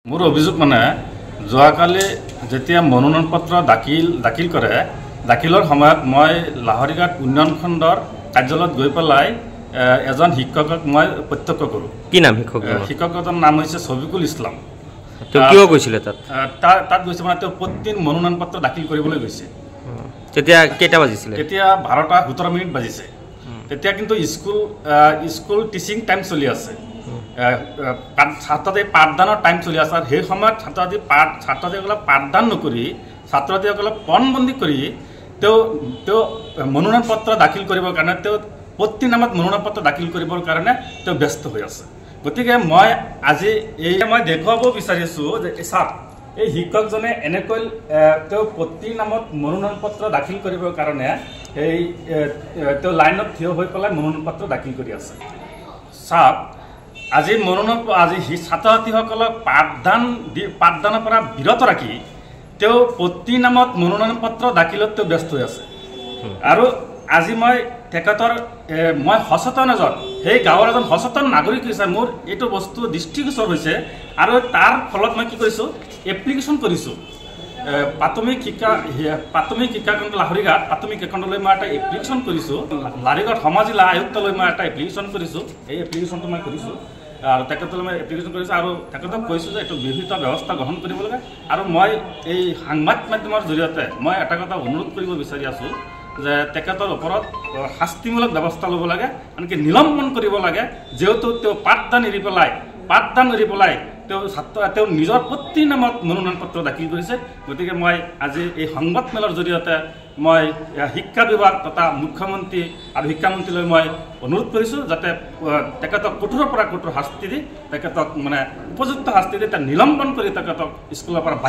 মোৰ অভিযোগ মানে যোৱাকালি যেতিয়া মনোনয়ন পত্ৰ দাখিল কৰে দাখিলৰ সময়ত মই লাহৰীঘাট উন্নয়ন খণ্ডৰ কাৰ্যালয়ত গৈ পেলাই এজন শিক্ষকক মই প্ৰত্যক্ষ কৰোঁ। কি নাম শিক্ষকজনৰ নাম হৈছে ছবিকুল ইছলাম। কিয় গৈছিলে তাত গৈছে মানে তেওঁ প্ৰতিদিন মনোনয়ন পত্ৰ দাখিল কৰিবলৈ গৈছে। তেতিয়া কেইটা বাজিছিলে? তেতিয়া 12:17 বাজিছে। তেতিয়া কিন্তু স্কুল টিচিং টাইম চলি আছে, ছাত্ৰছাত্ৰী পাঠদানৰ টাইম চলি আছে। আৰু সেই সময়ত ছাত্ৰছাত্ৰীসকলক পাঠদান নকৰি ছাত্ৰছাত্ৰীসকলক পণবন্দী কৰি তেওঁ মনোনয়ন পত্ৰ দাখিল কৰিবৰ কাৰণে প্ৰতি নামত মনোনয়ন পত্ৰ দাখিল কৰিবৰ কাৰণে তেওঁ ব্যস্ত হৈ আছে। গতিকে মই আজি মই দেখুৱাব বিচাৰিছোঁ যে চাওক, এই শিক্ষকজনে এনেকৈ তেওঁ প্ৰতি নামত মনোনয়ন পত্ৰ দাখিল কৰিবৰ কাৰণে তেওঁ লাইনত থিয় হৈ পেলাই মনোনয়ন পত্ৰ দাখিল কৰি আছে। চাওক, আজি ছাত্ৰ ছাত্ৰীসকলক পাঠদানৰ পৰা বিৰত ৰাখি তেওঁ প্ৰতি নামত মনোনয়ন পত্ৰ দাখিলত তেওঁ ব্যস্ত হৈ আছে। আৰু আজি মই তেখেতৰ মই সচেতন সেই গাঁৱৰ এজন সচেতন নাগৰিক হৈছে মোৰ এইটো বস্তু দৃষ্টিগোচৰ হৈছে। আৰু তাৰ ফলত মই কি কৰিছোঁ, এপ্লিকেশ্যন কৰিছোঁ প্ৰাথমিক শিক্ষাকেন্দ্ৰ লাহৰীঘাট প্ৰাথমিক শিক্ষাকেন্দ্ৰলৈ মই এটা এপ্লিকেশ্যন কৰিছোঁ। লাহৰীঘাট সমাজিলা আয়ুক্তলৈ মই এটা এপ্লিকেশ্যন কৰিছোঁ। এই এপ্লিকেশ্যনটো মই কৰিছোঁ আৰু তেখেতলৈ মই এপ্লিকেশ্যন কৰিছোঁ আৰু তেখেতক কৈছোঁ যে এইটো বিহিত ব্যৱস্থা গ্ৰহণ কৰিব লাগে। আৰু মই এই সাংবাদিক মাধ্যমৰ জৰিয়তে মই এটা কথা অনুৰোধ কৰিব বিচাৰি আছোঁ যে তেখেতৰ ওপৰত শাস্তিমূলক ব্যৱস্থা ল'ব লাগে, আনকি নিলম্বন কৰিব লাগে। যিহেতু তেওঁ পাঠদান এৰি পেলাই তেওঁ নিজৰ প্ৰতি নামত মনোনয়ন পত্ৰ দাখিল কৰিছে। গতিকে মই আজি এই সংবাদমেলৰ জৰিয়তে মই শিক্ষা বিভাগ তথা মুখ্যমন্ত্ৰী আৰু শিক্ষামন্ত্ৰীলৈ মই অনুৰোধ কৰিছোঁ যাতে তেখেতক কঠোৰৰ পৰা কঠোৰ শাস্তি দি তেখেতক মানে উপযুক্ত শাস্তি দি নিলম্বন কৰি তেখেতক স্কুলৰ পৰা